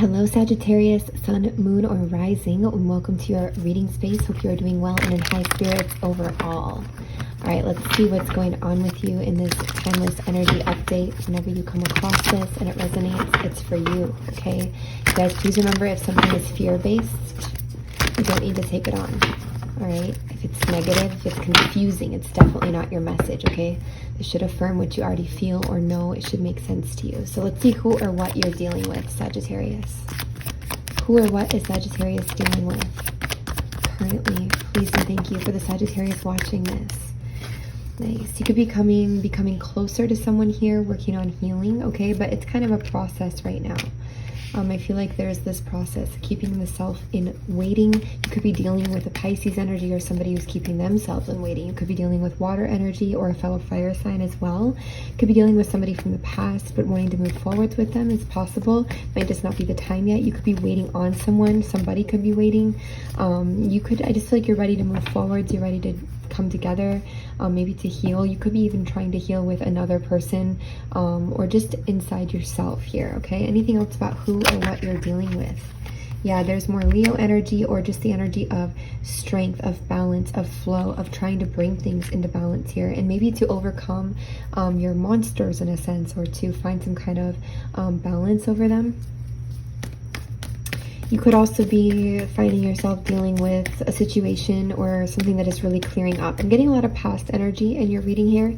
Hello Sagittarius, Sun, Moon, or Rising, and welcome to your reading space. Hope you are doing well and in high spirits overall. Alright, let's see what's going on with you in this timeless energy update. Whenever you come across this and it resonates, it's for you, okay? You guys, please remember, if something is fear-based, you don't need to take it on. Alright, if it's negative, if it's confusing, it's definitely not your message, okay? This should affirm what you already feel or know. It should make sense to you. So let's see who or what you're dealing with, Sagittarius. Who or what is Sagittarius dealing with currently? Please and thank you for the Sagittarius watching this. Nice. You could be becoming closer to someone here, working on healing, okay? But it's kind of a process right now. I feel like there's this process, keeping the self in waiting. You could be dealing with a Pisces energy or somebody who's keeping themselves in waiting. You could be dealing with water energy or a fellow fire sign as well. You could be dealing with somebody from the past but wanting to move forwards with them is possible. Might just not be the time yet. You could be waiting on someone. Somebody could be waiting. I just feel like you're ready to move forwards. You're ready to come together, maybe to heal. You could be even trying to heal with another person, or just inside yourself here, okay? Anything else about who or what you're dealing with? Yeah, there's more Leo energy, or just the energy of strength, of balance, of flow, of trying to bring things into balance here, and maybe to overcome your monsters in a sense, or to find some kind of balance over them. You could also be finding yourself dealing with a situation or something that is really clearing up. I'm getting a lot of past energy in your reading here.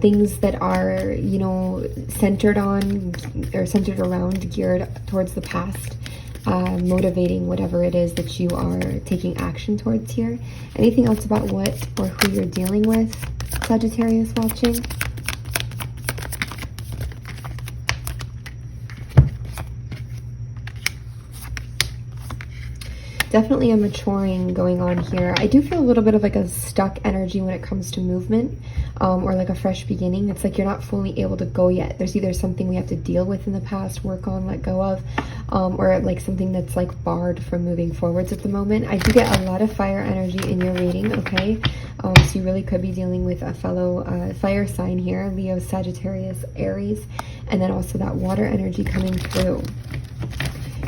Things that are, you know, centered on or centered around, geared towards the past, motivating whatever it is that you are taking action towards here. Anything else about what or who you're dealing with, Sagittarius watching? Definitely a maturing going on here. I do feel a little bit of like a stuck energy when it comes to movement, or like a fresh beginning. It's like you're not fully able to go yet. There's either something we have to deal with in the past, work on, let go of, or like something that's like barred from moving forwards at the moment. I do get a lot of fire energy in your reading, okay? So you really could be dealing with a fellow fire sign here, Leo, Sagittarius, Aries, and then also that water energy coming through.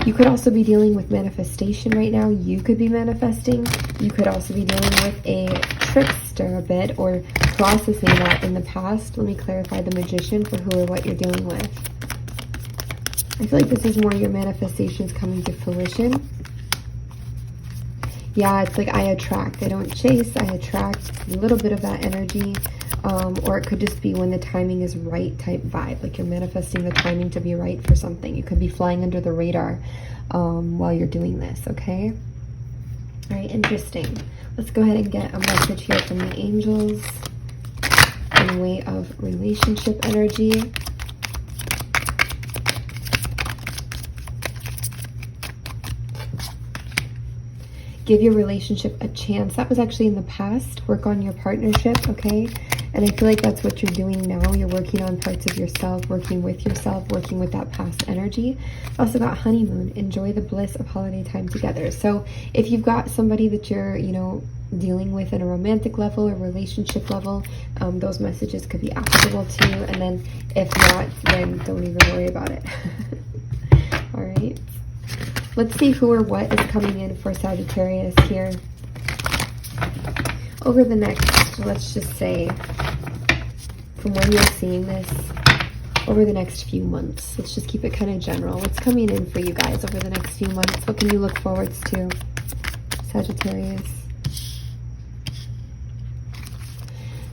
You could also be dealing with manifestation right now. You could be manifesting. You could also be dealing with a trickster a bit, or processing that in the past. Let me clarify the Magician for who or what you're dealing with. I feel like this is more your manifestations coming to fruition. Yeah, it's like I attract. I don't chase, I attract. A little bit of that energy. Or it could just be when the timing is right type vibe, like you're manifesting the timing to be right for something. You could be flying under the radar while you're doing this, okay? All right, interesting. Let's go ahead and get a message here from the angels in way of relationship energy. Give your relationship a chance. That was actually in the past. Work on your partnership, okay? And I feel like that's what you're doing now. You're working on parts of yourself, working with yourself, working with that past energy. Also got honeymoon. Enjoy the bliss of holiday time together. So if you've got somebody that you're, you know, dealing with in a romantic level or relationship level, those messages could be applicable to you. And then if not, then don't even worry about it. All right. Let's see who or what is coming in for Sagittarius here over the next, let's just say, from when you're seeing this, over the next few months. Let's just keep it kind of general. What's coming in for you guys over the next few months? What can you look forward to, Sagittarius?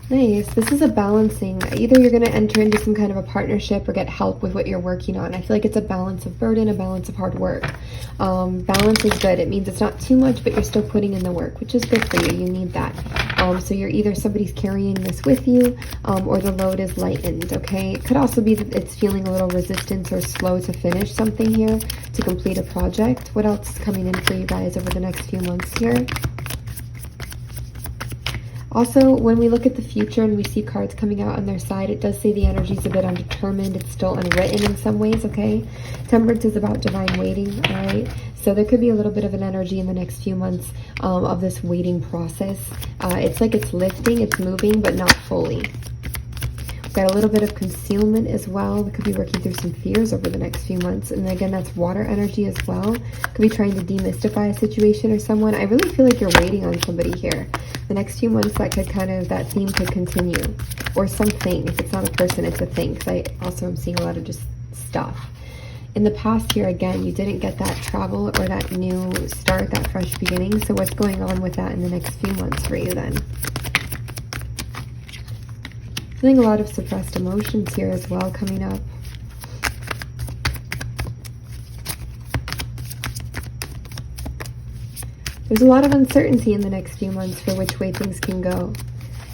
Nice. This is a balancing. Either you're going to enter into some kind of a partnership or get help with what you're working on. I feel like it's a balance of burden, a balance of hard work. Balance is good. It means it's not too much, but you're still putting in the work, which is good for you. You need that. So you're either somebody's carrying this with you, or the load is lightened, okay? It could also be that it's feeling a little resistance or slow to finish something here, to complete a project. What else is coming in for you guys over the next few months here? Also, when we look at the future and we see cards coming out on their side, it does say the energy is a bit undetermined. It's still unwritten in some ways, okay? Temperance is about divine waiting, all right? So there could be a little bit of an energy in the next few months of this waiting process. It's like it's lifting, it's moving, but not fully. Got a little bit of concealment as well. We could be working through some fears over the next few months. And again, that's water energy as well. Could be trying to demystify a situation or someone. I really feel like you're waiting on somebody here. The next few months, that theme could continue. Or something. If it's not a person, it's a thing. Because I also am seeing a lot of just stuff. In the past year, again, you didn't get that travel or that new start, that fresh beginning. So what's going on with that in the next few months for you then? Feeling a lot of suppressed emotions here as well coming up. There's a lot of uncertainty in the next few months for which way things can go.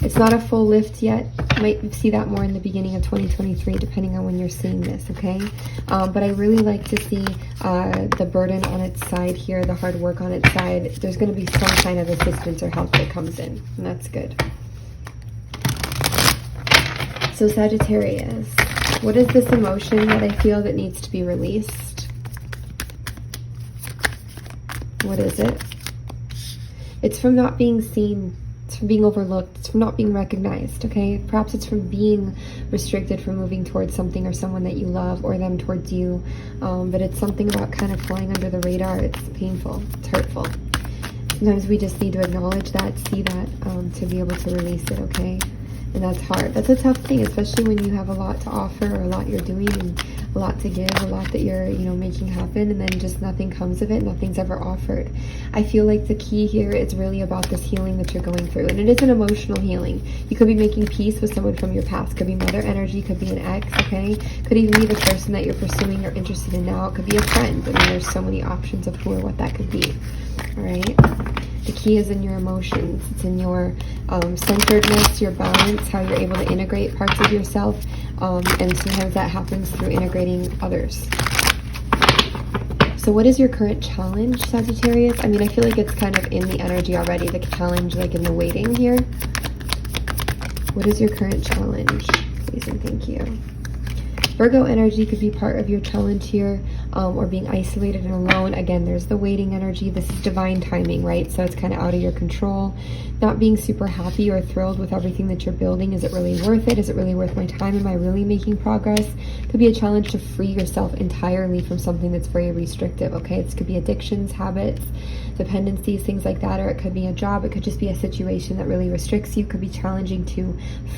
It's not a full lift yet. You might see that more in the beginning of 2023, depending on when you're seeing this, okay? But I really like to see the burden on its side here, the hard work on its side. There's going to be some kind of assistance or help that comes in, and that's good. So Sagittarius, what is this emotion that I feel that needs to be released? What is it? It's from not being seen. It's from being overlooked. It's from not being recognized, okay? Perhaps it's from being restricted from moving towards something or someone that you love, or them towards you. But it's something about kind of flying under the radar. It's painful. It's hurtful. Sometimes we just need to acknowledge that, see that, to be able to release it, okay? And that's hard. That's a tough thing, especially when you have a lot to offer, or a lot you're doing, and a lot to give, a lot that you're, making happen, and then just nothing comes of it, nothing's ever offered. I feel like the key here is really about this healing that you're going through, and it is an emotional healing. You could be making peace with someone from your past. Could be mother energy, could be an ex, okay? Could even be the person that you're pursuing or interested in now. It could be a friend. I mean, there's so many options of who or what that could be, all right? The key is in your emotions. It's in your centeredness, your balance, how you're able to integrate parts of yourself. And sometimes that happens through integrating others. So what is your current challenge, Sagittarius? I mean, I feel like it's kind of in the energy already, the challenge, like in the waiting here. What is your current challenge? Please and thank you. Virgo energy could be part of your challenge here, or being isolated and alone. Again, there's the waiting energy. This is divine timing, right? So it's kind of out of your control. Not being super happy or thrilled with everything that you're building. Is it really worth it? Is it really worth my time? Am I really making progress? Could be a challenge to free yourself entirely from something that's very restrictive, okay? It could be addictions, habits, dependencies, things like that, or it could be a job. It could just be a situation that really restricts you. Could be challenging to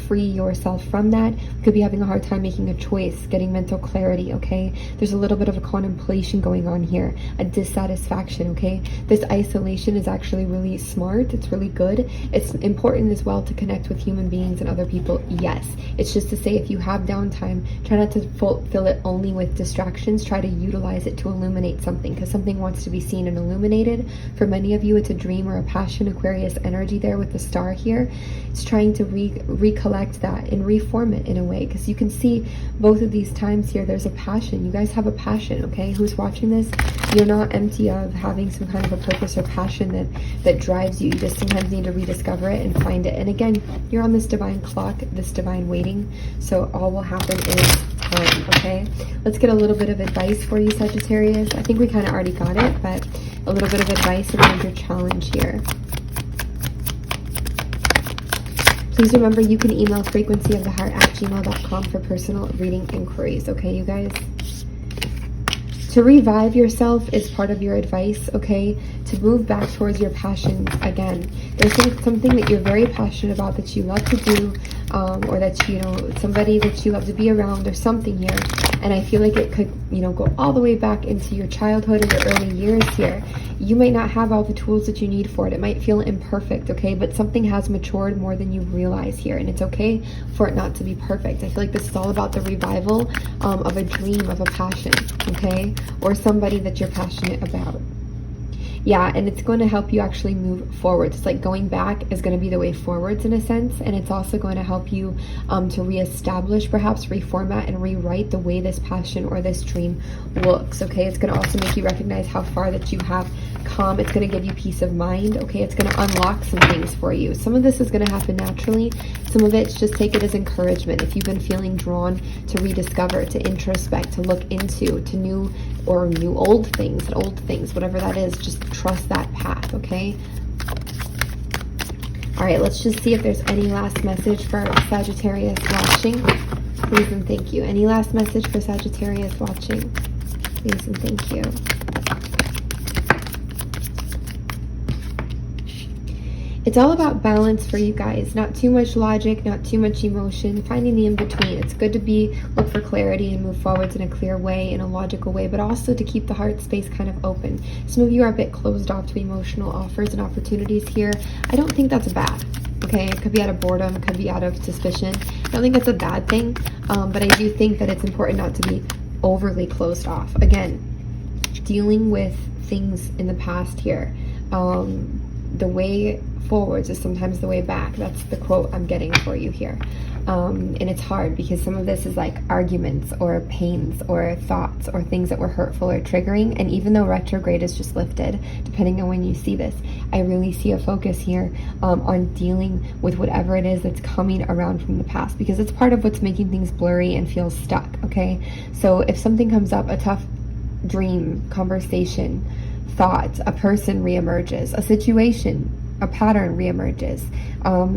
free yourself from that. Could be having a hard time making a choice, getting mental clarity, okay? There's a little bit of a contemplation going on here, a dissatisfaction, okay? This isolation is actually really smart. It's really good. It's important as well to connect with human beings and other people, yes. It's just to say, if you have downtime, try not to fill it only with distractions. Try to utilize it to illuminate something, because something wants to be seen and illuminated. For many of you, it's a dream or a passion. Aquarius energy there with the star here. It's trying to recollect that and reform it in a way, because you can see both of these times here, there's a passion. You guys have a passion, okay? Who's watching this? You're not empty of having some kind of a purpose or passion that drives you. You just sometimes need to rediscover it and find it. And again, you're on this divine clock, this divine waiting. So all will happen is time, okay? Let's get a little bit of advice for you, Sagittarius. I think we kind of already got it, but a little bit of advice around your challenge here. Please remember, you can email frequencyoftheheart@gmail.com for personal reading inquiries, okay, you guys? To revive yourself is part of your advice, okay? To move back towards your passions again. There's something that you're very passionate about, that you love to do, or that, somebody that you love to be around, or something here. And I feel like it could, go all the way back into your childhood or your early years here. You might not have all the tools that you need for it. It might feel imperfect, okay? But something has matured more than you realize here. And it's okay for it not to be perfect. I feel like this is all about the revival of a dream, of a passion, okay? Or somebody that you're passionate about. Yeah, and it's going to help you actually move forward. It's like going back is going to be the way forwards in a sense, and it's also going to help you to reestablish, perhaps reformat and rewrite the way this passion or this dream looks, okay? It's going to also make you recognize how far that you have come. It's going to give you peace of mind, okay? It's going to unlock some things for you. Some of this is going to happen naturally. Some of it's just take it as encouragement. If you've been feeling drawn to rediscover, to introspect, to look into, to new old things, whatever that is, just trust that path, okay? All right, let's just see if there's any last message for Sagittarius watching. Please and thank you. Any last message for Sagittarius watching? Please and thank you. It's all about balance for you guys. Not too much logic, not too much emotion, finding the in-between. It's good to look for clarity and move forwards in a clear way, in a logical way, but also to keep the heart space kind of open. Some of you are a bit closed off to emotional offers and opportunities here. I don't think that's bad, okay? It could be out of boredom, it could be out of suspicion. I don't think that's a bad thing, but I do think that it's important not to be overly closed off. Again, dealing with things in the past here. The way forwards is sometimes the way back. That's the quote I'm getting for you here. And it's hard because some of this is like arguments or pains or thoughts or things that were hurtful or triggering. And even though retrograde is just lifted, depending on when you see this, I really see a focus here on dealing with whatever it is that's coming around from the past, because it's part of what's making things blurry and feel stuck, okay? So if something comes up, a tough dream, conversation, thought, a person reemerges, a situation, a pattern reemerges.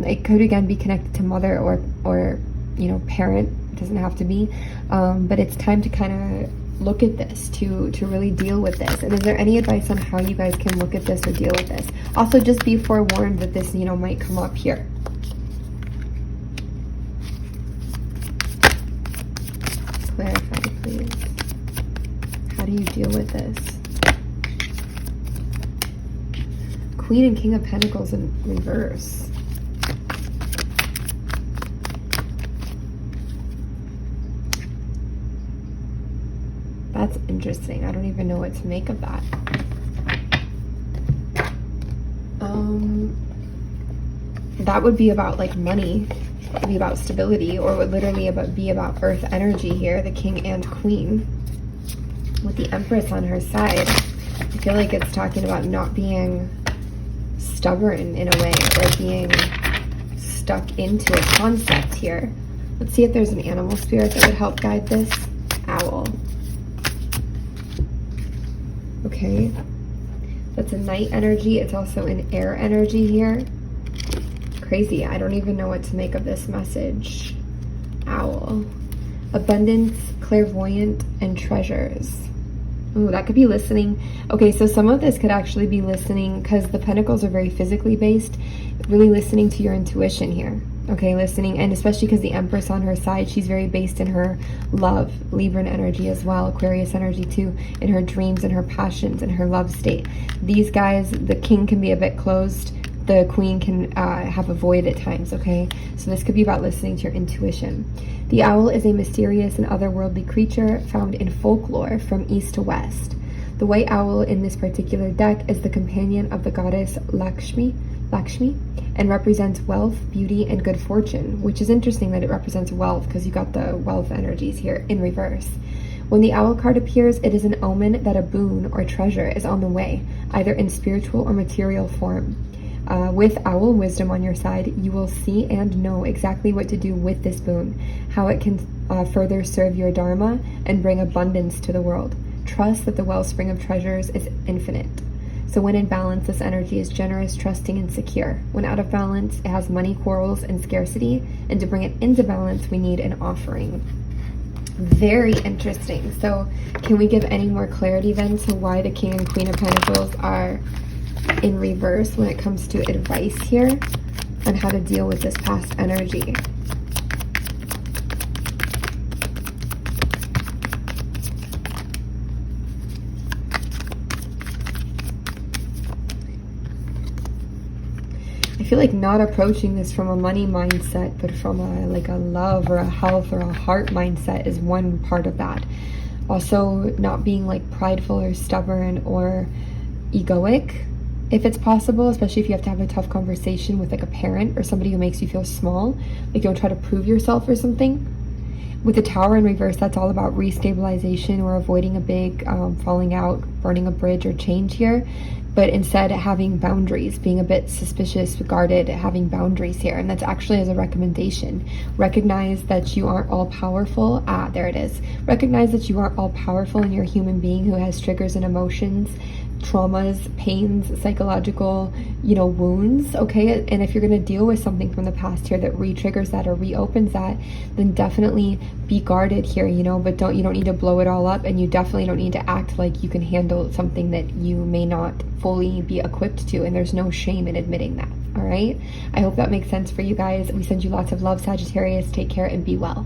It could again be connected to mother or you know, parent. It doesn't have to be, but it's time to kind of look at this to really deal with this. And is there any advice on how you guys can look at this or deal with this? Also, just be forewarned that this, you know, might come up here. Clarify, please. How do you deal with this? Queen and King of Pentacles in reverse. That's interesting. I don't even know what to make of that. That would be about like money. It would be about stability, or would literally be about earth energy here, the King and Queen. With the Empress on her side, I feel like it's talking about not being stubborn in a way, or being stuck into a concept here. Let's see if there's an animal spirit that would help guide this. Owl. Okay, that's a night energy. It's also an air energy here. Crazy. I don't even know what to make of this message. Owl. Abundance, clairvoyant, and treasures. Oh, that could be listening. Okay, so some of this could actually be listening, because the pentacles are very physically based, really listening to your intuition here. Okay, listening, and especially because the Empress on her side, she's very based in her love, Libran energy as well, Aquarius energy too, in her dreams and her passions and her love state. These guys, the King can be a bit closed, the Queen can have a void at times, okay? So this could be about listening to your intuition. The owl is a mysterious and otherworldly creature found in folklore from east to west. The white owl in this particular deck is the companion of the goddess Lakshmi, and represents wealth, beauty, and good fortune, which is interesting that it represents wealth, because you got the wealth energies here in reverse. When the owl card appears, it is an omen that a boon or treasure is on the way, either in spiritual or material form. With owl wisdom on your side, you will see and know exactly what to do with this boon, how it can further serve your dharma and bring abundance to the world. Trust that the wellspring of treasures is infinite. So when in balance, this energy is generous, trusting, and secure. When out of balance, it has money, quarrels, and scarcity. And to bring it into balance, we need an offering. Very interesting. So can we give any more clarity then to why the King and Queen of Pentacles are in reverse when it comes to advice here on how to deal with this past energy? I feel like not approaching this from a money mindset, but from a love or a health or a heart mindset is one part of that. Also, not being like prideful or stubborn or egoic, if it's possible, especially if you have to have a tough conversation with like a parent or somebody who makes you feel small, like don't try to prove yourself or something. With the Tower in reverse, that's all about restabilization or avoiding a big falling out, burning a bridge or change here. But instead having boundaries, being a bit suspicious, guarded, having boundaries here. And that's actually as a recommendation. Recognize that you aren't all powerful. There it is. Recognize that you aren't all powerful and you're a human being who has triggers and emotions, traumas, pains, psychological, wounds, okay? And if you're going to deal with something from the past here that re-triggers that or reopens that, then definitely be guarded here, but you don't need to blow it all up, and you definitely don't need to act like you can handle something that you may not fully be equipped to, and there's no shame in admitting that, all right? I hope that makes sense for you guys. We send you lots of love, Sagittarius. Take care and be well.